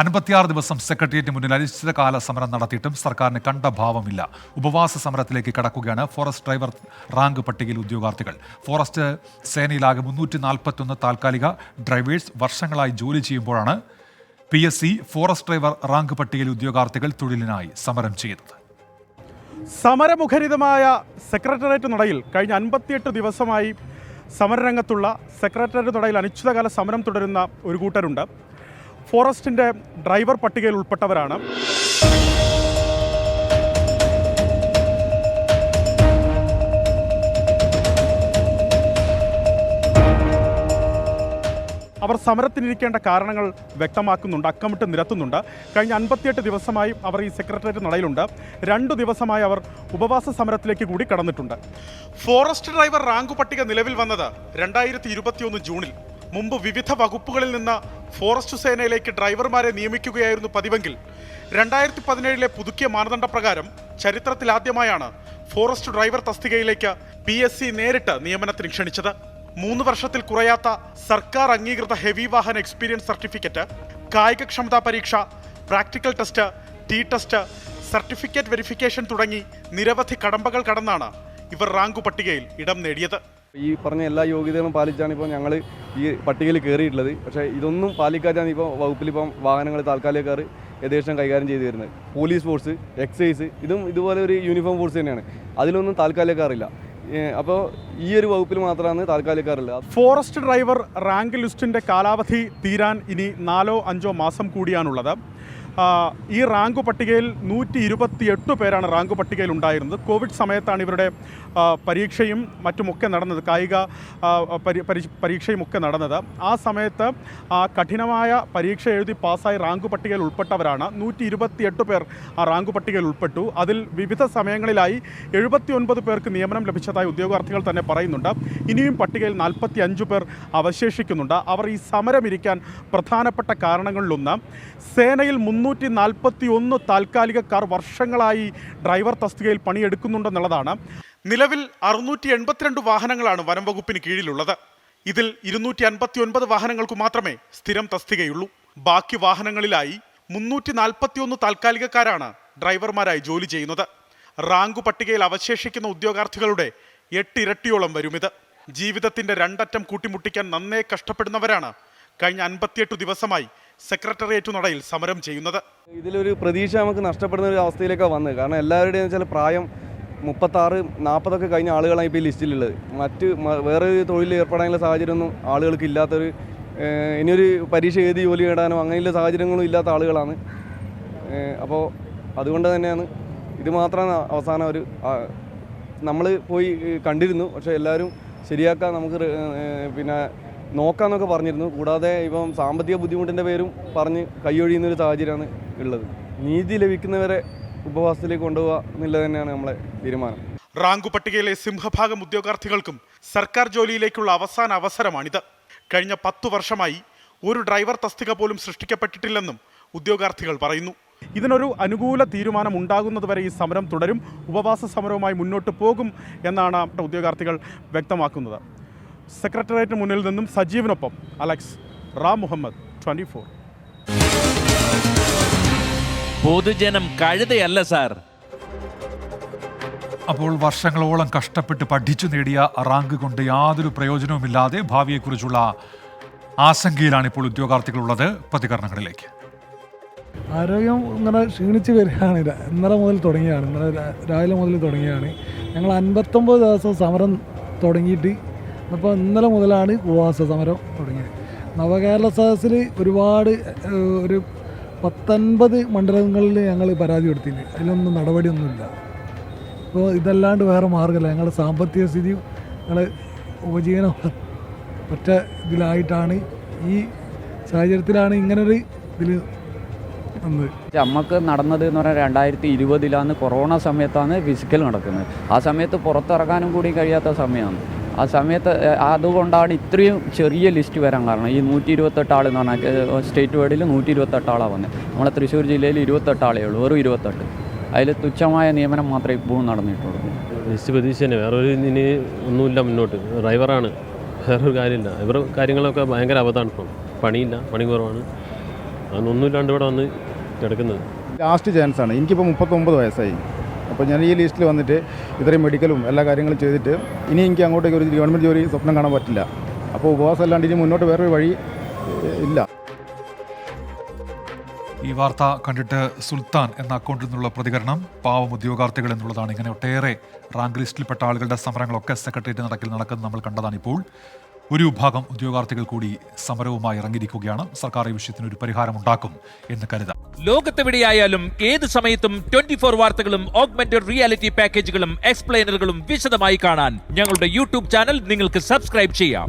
56 ദിവസം സെക്രട്ടേറിയറ്റിന് മുന്നിൽ അനിശ്ചിതകാല സമരം നടത്തിയിട്ടും സർക്കാരിന് കണ്ട ഭാവമില്ല. ഉപവാസ സമരത്തിലേക്ക് കടക്കുകയാണ് ഫോറസ്റ്റ് ഡ്രൈവർ റാങ്ക് പട്ടികയിൽ ഉദ്യോഗാർത്ഥികൾ. ഫോറസ്റ്റ് സേനയിലാകെ 341 താൽക്കാലിക ഡ്രൈവേഴ്സ് വർഷങ്ങളായി ജോലി ചെയ്യുമ്പോഴാണ് PSC ഫോറസ്റ്റ് ഡ്രൈവർ റാങ്ക് പട്ടികയിൽ ഉദ്യോഗാർത്ഥികൾ തൊഴിലിനായി സമരം ചെയ്തത്. സമരമുഖരിതമായ സെക്രട്ടേറിയറ്റ് നടയിൽ കഴിഞ്ഞ 58 ദിവസമായി സമരരംഗത്തുള്ള സെക്രട്ടേറിയറ്റ് നടയിൽ അനിശ്ചിതകാല സമരം തുടരുന്ന ഒരു കൂട്ടരുണ്ട്. ഫോറസ്റ്റിൻ്റെ ഡ്രൈവർ പട്ടികയിൽ ഉൾപ്പെട്ടവരാണ്. അവർ സമരത്തിനിരിക്കേണ്ട കാരണങ്ങൾ വ്യക്തമാക്കുന്നുണ്ട്, അക്കമിട്ട് നിരത്തുന്നുണ്ട്. കഴിഞ്ഞ 58 ദിവസമായി അവർ ഈ സെക്രട്ടേറിയറ്റ് നടയിലുണ്ട്. 2 ദിവസമായി അവർ ഉപവാസ സമരത്തിലേക്ക് കൂടി കടന്നിട്ടുണ്ട്. ഫോറസ്റ്റ് ഡ്രൈവർ റാങ്ക് പട്ടിക നിലവിൽ വന്നത് 2021 ജൂണിൽ. മുമ്പ് വിവിധ വകുപ്പുകളിൽ നിന്ന് ഫോറസ്റ്റ് സേനയിലേക്ക് ഡ്രൈവർമാരെ നിയമിക്കുകയായിരുന്നു പതിവെങ്കിൽ 2017 പുതുക്കിയ മാനദണ്ഡപ്രകാരം ചരിത്രത്തിലാദ്യമായാണ് ഫോറസ്റ്റ് ഡ്രൈവർ തസ്തികയിലേക്ക് PSC നേരിട്ട് നിയമനത്തിന് ക്ഷണിച്ചത്. 3 വർഷത്തിൽ കുറയാത്ത സർക്കാർ അംഗീകൃത ഹെവി വാഹന എക്സ്പീരിയൻസ് സർട്ടിഫിക്കറ്റ്, കായികക്ഷമതാ പരീക്ഷ, practical test, test, certificate verification തുടങ്ങി നിരവധി കടമ്പകൾ കടന്നാണ് ഇവർ റാങ്ക് പട്ടികയിൽ ഇടം നേടിയത്. ഈ പറഞ്ഞ എല്ലാ യോഗ്യതകളും പാലിച്ചാണ് ഇപ്പോൾ ഞങ്ങൾ ഈ പട്ടികയിൽ കയറിയിട്ടുള്ളത്. പക്ഷേ ഇതൊന്നും പാലിക്കാതെയാണ് ഇപ്പോൾ വകുപ്പിലിപ്പം വാഹനങ്ങൾ താൽക്കാലികക്കാർ ഏകദേശം കൈകാര്യം ചെയ്തു വരുന്നത്. പോലീസ് ഫോഴ്സ്, എക്സൈസ്, ഇതും ഇതുപോലെ ഒരു യൂണിഫോം ഫോഴ്സ് തന്നെയാണ്. അതിലൊന്നും താൽക്കാലികക്കാറില്ല. അപ്പോൾ ഈ ഒരു വകുപ്പിൽ മാത്രമാണ് താൽക്കാലികക്കാറില്ല. ഫോറസ്റ്റ് ഡ്രൈവർ റാങ്ക് ലിസ്റ്റിൻ്റെ കാലാവധി തീരാൻ ഇനി 4-5 മാസം കൂടിയാണുള്ളത്. ഈ റാങ്ക് പട്ടികയിൽ 128 പേരാണ് റാങ്ക് പട്ടികയിൽ ഉണ്ടായിരുന്നത്. കോവിഡ് സമയത്താണ് ഇവരുടെ പരീക്ഷയും മറ്റുമൊക്കെ നടന്നത്, കായിക പരീക്ഷയും ഒക്കെ നടന്നത്. ആ സമയത്ത് കഠിനമായ പരീക്ഷ എഴുതി പാസ്സായി റാങ്ക് പട്ടികയിൽ ഉൾപ്പെട്ടവരാണ്. 128 പേർ ആ റാങ്ക് പട്ടികയിൽ ഉൾപ്പെട്ടു. അതിൽ വിവിധ സമയങ്ങളിലായി 79 പേർക്ക് നിയമനം ലഭിച്ചതായി ഉദ്യോഗാർത്ഥികൾ തന്നെ പറയുന്നുണ്ട്. ഇനിയും പട്ടികയിൽ 45 പേർ അവശേഷിക്കുന്നുണ്ട്. അവർ ഈ സമരമിരിക്കാൻ പ്രധാനപ്പെട്ട കാരണങ്ങളിലൊന്ന് സേനയിൽ 341 താൽക്കാലികക്കാർ വർഷങ്ങളായി ഡ്രൈവർ തസ്തികയിൽ പണിയെടുക്കുന്നുണ്ടെന്നുള്ളതാണ്. നിലവിൽ 682 വാഹനങ്ങളാണ് വനം വകുപ്പിന് കീഴിലുള്ളത്. ഇതിൽ 259 വാഹനങ്ങൾക്ക് മാത്രമേ സ്ഥിരം തസ്തികയുള്ളൂ. ബാക്കി വാഹനങ്ങളിലായി 341 താൽക്കാലികക്കാരാണ് ഡ്രൈവർമാരായി ജോലി ചെയ്യുന്നത്. റാങ്ക് പട്ടികയിൽ അവശേഷിക്കുന്ന ഉദ്യോഗാർത്ഥികളുടെ 8 ഇരട്ടിയോളം വരുമിത്. ജീവിതത്തിന്റെ 2 അറ്റം കൂട്ടിമുട്ടിക്കാൻ നന്നേ കഷ്ടപ്പെടുന്നവരാണ് കഴിഞ്ഞ 58 ദിവസമായി സെക്രട്ടേറിയറ്റ് നടയിൽ സമരം ചെയ്യുന്നത്. ഇതിലൊരു പ്രതീക്ഷ നമുക്ക് നഷ്ടപ്പെടുന്ന ഒരു അവസ്ഥയിലേക്കാണ് വന്നത്. കാരണം എല്ലാവരുടെയും ചില പ്രായം 36-40 കഴിഞ്ഞ ആളുകളാണ് ഇപ്പോൾ ഈ ലിസ്റ്റിലുള്ളത്. വേറെ തൊഴിൽ ഏർപ്പെടാനുള്ള സാഹചര്യമൊന്നും ആളുകൾക്ക് ഇല്ലാത്തൊരു, ഇനിയൊരു പരീക്ഷ എഴുതി ജോലി നേടാനോ അങ്ങനെയുള്ള സാഹചര്യങ്ങളും ഇല്ലാത്ത ആളുകളാണ്. അപ്പോൾ അതുകൊണ്ട് തന്നെയാണ് ഇത് മാത്രമാണ് അവസാനം ഒരു നമ്മൾ പോയി കണ്ടിരുന്നു. പക്ഷേ എല്ലാവരും ശരിയാക്കാൻ നമുക്ക് പിന്നെ നോക്കാമെന്നൊക്കെ പറഞ്ഞിരുന്നു. കൂടാതെ ഇപ്പം സാമ്പത്തിക ബുദ്ധിമുട്ടിൻ്റെ പേരും പറഞ്ഞ് കൈയൊഴിയുന്നൊരു സാഹചര്യമാണ് ഉള്ളത്. നീതി ലഭിക്കുന്നവരെ ഉപവാസത്തിലേക്ക് കൊണ്ടുപോകുക എന്നുള്ളത് തന്നെയാണ് നമ്മളെ തീരുമാനം. റാങ്ക് പട്ടികയിലെ സിംഹഭാഗം ഉദ്യോഗാർത്ഥികൾക്കും സർക്കാർ ജോലിയിലേക്കുള്ള അവസാന അവസരമാണിത്. കഴിഞ്ഞ 10 വർഷമായി ഒരു ഡ്രൈവർ തസ്തിക പോലും സൃഷ്ടിക്കപ്പെട്ടിട്ടില്ലെന്നും ഉദ്യോഗാർത്ഥികൾ പറയുന്നു. ഇതിനൊരു അനുകൂല തീരുമാനം ഉണ്ടാകുന്നതുവരെ ഈ സമരം തുടരും. ഉപവാസ സമരവുമായി മുന്നോട്ട് പോകും എന്നാണ് ഉദ്യോഗാർത്ഥികൾ വ്യക്തമാക്കുന്നത്. സെക്രട്ടേറിയറ്റിന് മുന്നിൽ നിന്നും സജീവിനൊപ്പം അലക്സ്, റാം മുഹമ്മദ്, 24. പൊതുജനം കഴുതയല്ല സാർ. അപ്പോൾ വർഷങ്ങളോളം കഷ്ടപ്പെട്ട് പഠിച്ചു നേടിയ റാങ്ക് കൊണ്ട് യാതൊരു പ്രയോജനവുമില്ലാതെ ഭാവിയെക്കുറിച്ചുള്ള ആശങ്കയിലാണ് ഇപ്പോൾ ഉദ്യോഗാർത്ഥികളുള്ളത്. പ്രതികരണങ്ങളിലേക്ക്. ആരോഗ്യം ഇങ്ങനെ ക്ഷീണിച്ച് വരികയാണ്. ഇന്നലെ മുതൽ തുടങ്ങിയാണ്, ഇന്നലെ രാവിലെ മുതൽ തുടങ്ങിയാണ്. ഞങ്ങൾ 59 ദിവസം സമരം തുടങ്ങിയിട്ട് അപ്പോൾ ഇന്നലെ മുതലാണ് ഉപവാസ സമരം തുടങ്ങിയത്. നവകേരള സദസ്സിൽ ഒരുപാട് ഒരു 19 മണ്ഡലങ്ങളിൽ ഞങ്ങൾ പരാതി കൊടുത്തില്ല. അതിലൊന്നും നടപടിയൊന്നുമില്ല. അപ്പോൾ ഇതല്ലാണ്ട് വേറെ മാർഗ്ഗമില്ല. ഞങ്ങളുടെ സാമ്പത്തിക സ്ഥിതി, ഞങ്ങൾ ഉപജീവനം ഒറ്റ ഇതിലായിട്ടാണ്, ഈ സാഹചര്യത്തിലാണ് ഇങ്ങനൊരു ഇതിൽ വന്നത്. നമുക്ക് നടന്നത് എന്ന് പറഞ്ഞാൽ 2020 കൊറോണ സമയത്താണ് ഫിസിക്കൽ നടക്കുന്നത്. ആ സമയത്ത് പുറത്തിറങ്ങാനും കൂടി കഴിയാത്ത സമയമാണ്. ആ സമയത്ത് അതുകൊണ്ടാണ് ഇത്രയും ചെറിയ ലിസ്റ്റ് വരാൻ കാരണം. ഈ 128 ആൾ എന്ന് പറഞ്ഞാൽ സ്റ്റേറ്റ് വൈഡിൽ 128 ആളാണ് വന്നത്. നമ്മളെ തൃശ്ശൂർ ജില്ലയിൽ 28 ആളേ ഉള്ളൂ, വെറും 28. അതിൽ തുച്ഛമായ നിയമനം മാത്രമേ ഇപ്പോൾ നടന്നിട്ടുള്ളൂ. ലിസ്റ്റ് പ്രതീക്ഷ തന്നെ, വേറെ ഒരു ഇനി ഒന്നുമില്ല മുന്നോട്ട്. ഡ്രൈവറാണ്, വേറൊരു കാര്യമില്ല. ഇവർ കാര്യങ്ങളൊക്കെ ഭയങ്കര അബദ്ധമാണ്. ഇപ്പം പണിയില്ല, പണി കുറവാണ്. അതൊന്നുമില്ലാണ്ട് ഇവിടെ വന്ന് കിടക്കുന്നത്. ലാസ്റ്റ് ചാൻസാണ്. എനിക്കിപ്പോൾ 39 വയസ്സായി. അപ്പോൾ ഞാൻ ഈ ലിസ്റ്റിൽ വന്നിട്ട് ഇത്രയും മെഡിക്കലും എല്ലാ കാര്യങ്ങളും ചെയ്തിട്ട് ഇനി എനിക്ക് അങ്ങോട്ടേക്ക് ഒരു ഗവൺമെൻറ് ജോലി സ്വപ്നം കാണാൻ പറ്റില്ല. അപ്പോൾ ഉപവാസം അല്ലാണ്ട് ഇനി മുന്നോട്ട് വേറൊരു വഴി ഇല്ല. ഈ വാർത്ത കണ്ടിട്ട് സുൽത്താൻ എന്ന അക്കൗണ്ടിൽ നിന്നുള്ള പ്രതികരണം, പാവം ഉദ്യോഗാർത്ഥികൾ എന്നുള്ളതാണ്. ഇങ്ങനെ ഒട്ടേറെ റാങ്ക് ലിസ്റ്റിൽപ്പെട്ട ആളുകളുടെ സമരങ്ങളൊക്കെ സെക്രട്ടേറിയറ്റ് നടക്കുന്നത് നമ്മൾ കണ്ടതാണ്. ഇപ്പോൾ ഒരു വിഭാഗം ഉദ്യോഗാർത്ഥികൾ കൂടി സമരവുമായി ഇറങ്ങിയിരിക്കുകയാണ്. സർക്കാർ ഈ വിഷയത്തിന് ഒരു പരിഹാരമുണ്ടാക്കും എന്ന് കരുതാം. ലോകത്തെവിടെയായാലും ഏത് സമയത്തും 24 വാർത്തകളും ഓഗ്മെന്റഡ് റിയാലിറ്റി പാക്കേജുകളും എക്സ്പ്ലെയിനറുകളും വിശദമായി കാണാൻ ഞങ്ങളുടെ യൂട്യൂബ് ചാനൽ നിങ്ങൾക്ക് സബ്സ്ക്രൈബ് ചെയ്യാം.